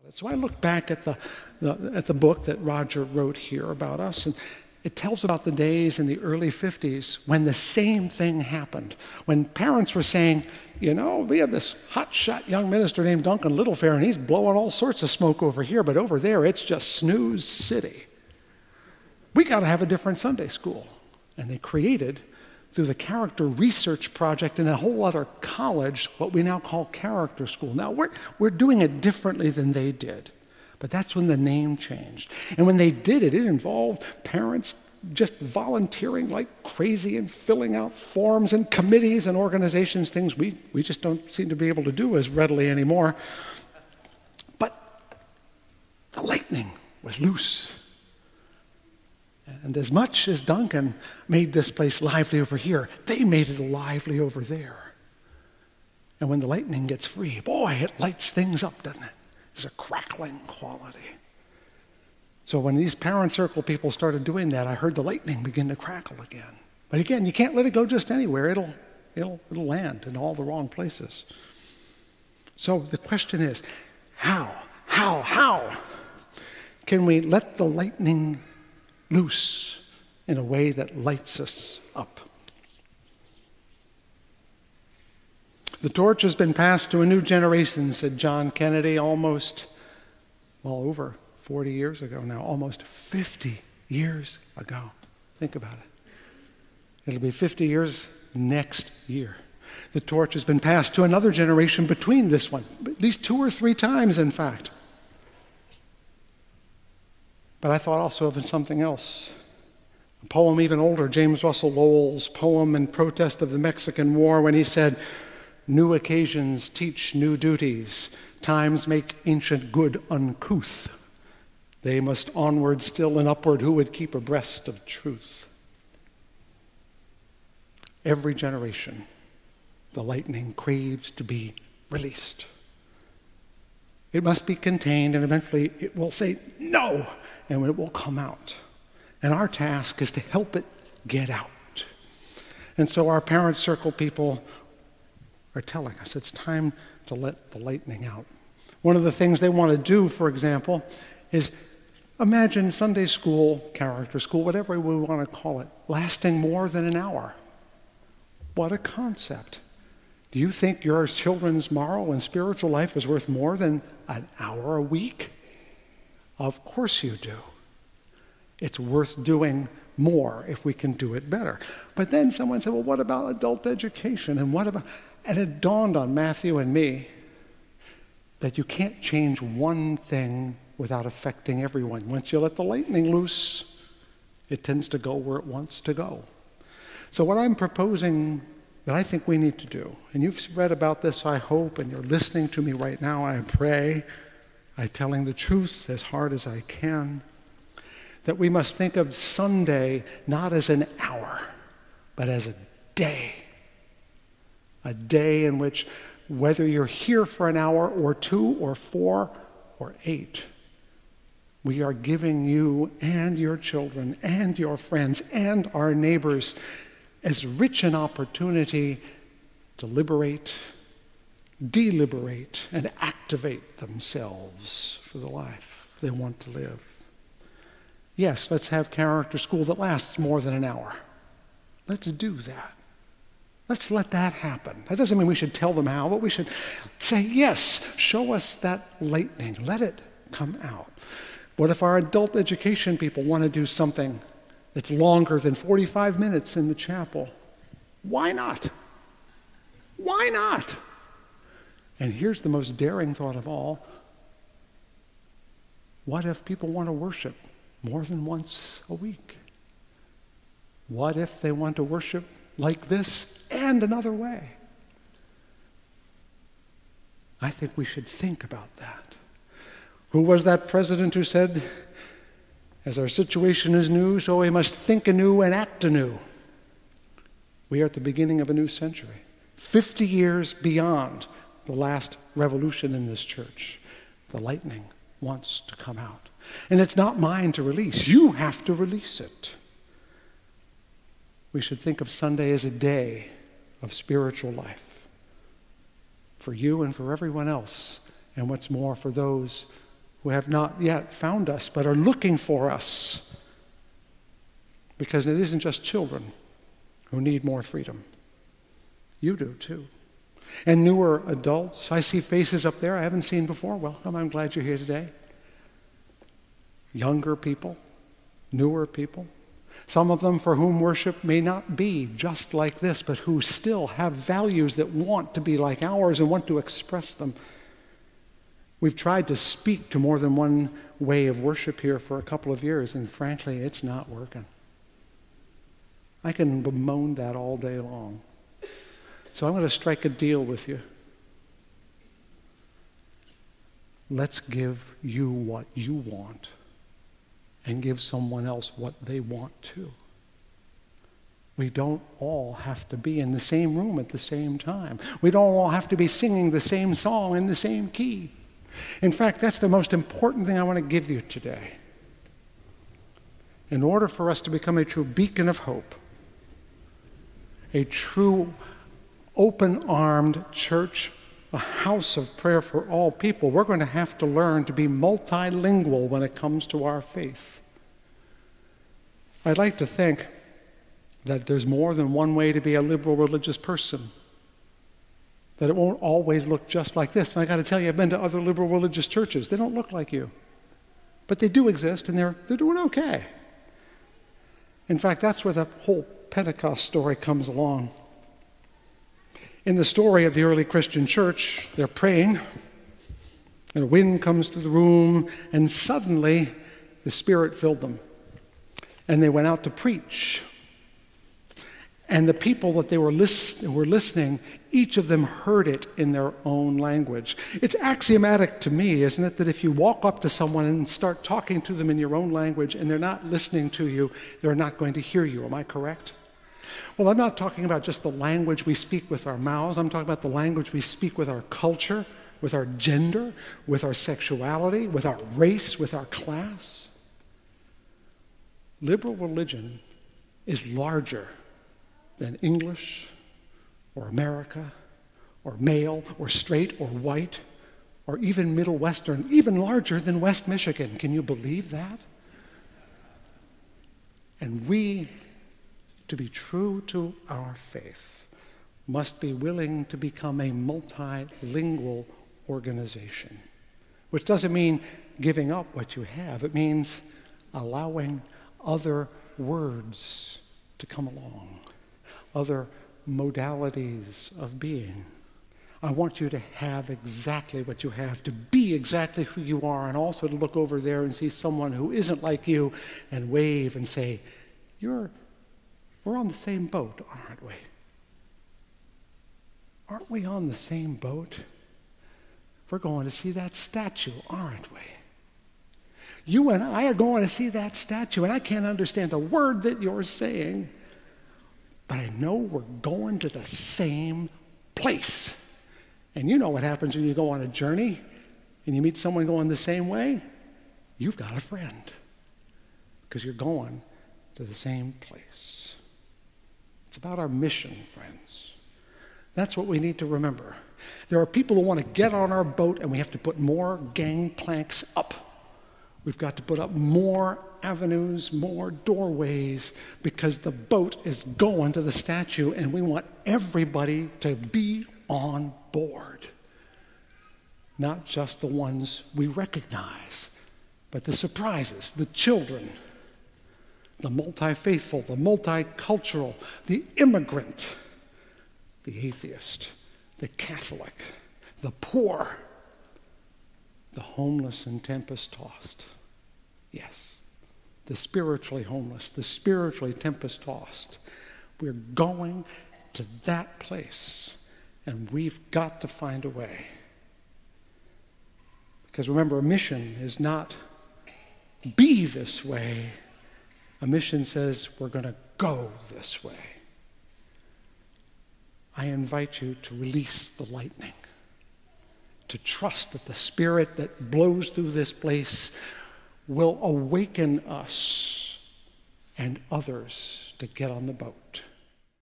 it. So I look back at the book that Roger wrote here about us, and it tells about the days in the early 50s when the same thing happened. When parents were saying, you know, we have this hotshot young minister named Duncan Littlefair, and he's blowing all sorts of smoke over here, but over there it's just snooze city. We got to have a different Sunday school. And they created, through the Character Research Project in a whole other college, what we now call Character School. Now, we're doing it differently than they did. But that's when the name changed. And when they did it, it involved parents just volunteering like crazy and filling out forms and committees and organizations, things we just don't seem to be able to do as readily anymore. But the lightning was loose. And as much as Duncan made this place lively over here, they made it lively over there. And when the lightning gets free, boy, it lights things up, doesn't it? There's a crackling quality. So when these parent circle people started doing that, I heard the lightning begin to crackle again. But again, you can't let it go just anywhere. It'll land in all the wrong places. So the question is, how can we let the lightning loose in a way that lights us up? The torch has been passed to a new generation, said John Kennedy, over 40 years ago now, almost 50 years ago. Think about it. It'll be 50 years next year. The torch has been passed to another generation between this one, at least 2 or 3 times, in fact. But I thought also of something else. A poem even older, James Russell Lowell's poem in protest of the Mexican War, when he said, "New occasions teach new duties. Times make ancient good uncouth. They must onward still and upward who would keep abreast of truth." Every generation, the lightning craves to be released. It must be contained, and eventually it will say no, and it will come out. And our task is to help it get out. And so our parent circle people are telling us it's time to let the lightning out. One of the things they want to do, for example, is imagine Sunday school, character school, whatever we want to call it, lasting more than an hour. What a concept. Do you think your children's moral and spiritual life is worth more than an hour a week? Of course you do. It's worth doing more if we can do it better. But then someone said, well, what about adult education? And it dawned on Matthew and me that you can't change one thing without affecting everyone. Once you let the lightning loose, it tends to go where it wants to go. So what I'm proposing that I think we need to do, and you've read about this, I hope, and you're listening to me right now, I pray, I'm telling the truth as hard as I can, that we must think of Sunday not as an hour, but as a day. A day in which, whether you're here for an hour or 2 or 4 or 8, we are giving you and your children and your friends and our neighbors as rich an opportunity to liberate, deliberate, and activate themselves for the life they want to live. Yes, let's have character school that lasts more than an hour. Let's do that. Let's let that happen. That doesn't mean we should tell them how, but we should say, yes, show us that lightning. Let it come out. What if our adult education people want to do something that's longer than 45 minutes in the chapel? Why not? Why not? And here's the most daring thought of all. What if people want to worship more than once a week? What if they want to worship like this and another way? I think we should think about that. Who was that president who said, as our situation is new, so we must think anew and act anew? We are at the beginning of a new century, 50 years beyond the last revolution in this church. The lightning wants to come out. And it's not mine to release. You have to release it. We should think of Sunday as a day of spiritual life for you and for everyone else, and what's more, for those who have not yet found us but are looking for us. Because it isn't just children who need more freedom. You do too. And newer adults, I see faces up there I haven't seen before. Welcome, I'm glad you're here today. Younger people, newer people, some of them for whom worship may not be just like this, but who still have values that want to be like ours and want to express them. We've tried to speak to more than one way of worship here for a couple of years, and frankly, it's not working. I can bemoan that all day long. So I'm going to strike a deal with you. Let's give you what you want and give someone else what they want too. We don't all have to be in the same room at the same time. We don't all have to be singing the same song in the same key. In fact, that's the most important thing I want to give you today. In order for us to become a true beacon of hope, a true open-armed church, a house of prayer for all people, we're going to have to learn to be multilingual when it comes to our faith. I'd like to think that there's more than one way to be a liberal religious person, that it won't always look just like this. And I got to tell you, I've been to other liberal religious churches. They don't look like you. But they do exist, and they're doing okay. In fact, that's where the whole Pentecost story comes along. In the story of the early Christian church, they're praying, and a wind comes to the room, and suddenly the Spirit filled them. And they went out to preach. And the people that they were listening, each of them heard it in their own language. It's axiomatic to me, isn't it, that if you walk up to someone and start talking to them in your own language and they're not listening to you, they're not going to hear you. Am I correct? Well, I'm not talking about just the language we speak with our mouths. I'm talking about the language we speak with our culture, with our gender, with our sexuality, with our race, with our class. Liberal religion is larger than English or America or male or straight or white or even Middle Western, even larger than West Michigan. Can you believe that? And we, to be true to our faith, must be willing to become a multilingual organization, which doesn't mean giving up what you have. It means allowing other words to come along, other modalities of being. I want you to have exactly what you have, to be exactly who you are, and also to look over there and see someone who isn't like you and wave and say, we're on the same boat, aren't we? Aren't we on the same boat? We're going to see that statue, aren't we? You and I are going to see that statue, and I can't understand a word that you're saying, but I know we're going to the same place. And you know what happens when you go on a journey and you meet someone going the same way? You've got a friend, because you're going to the same place. It's about our mission, friends. That's what we need to remember. There are people who want to get on our boat, and we have to put more gangplanks up. We've got to put up more avenues, more doorways, because the boat is going to the statue, and we want everybody to be on board. Not just the ones we recognize, but the surprises, the children, the multi-faithful, the multicultural, the immigrant, the atheist, the Catholic, the poor, the homeless and tempest-tossed. Yes, the spiritually homeless, the spiritually tempest-tossed. We're going to that place, and we've got to find a way. Because remember, a mission is not be this way. A mission says we're going to go this way. I invite you to release the lightning, to trust that the Spirit that blows through this place will awaken us and others to get on the boat.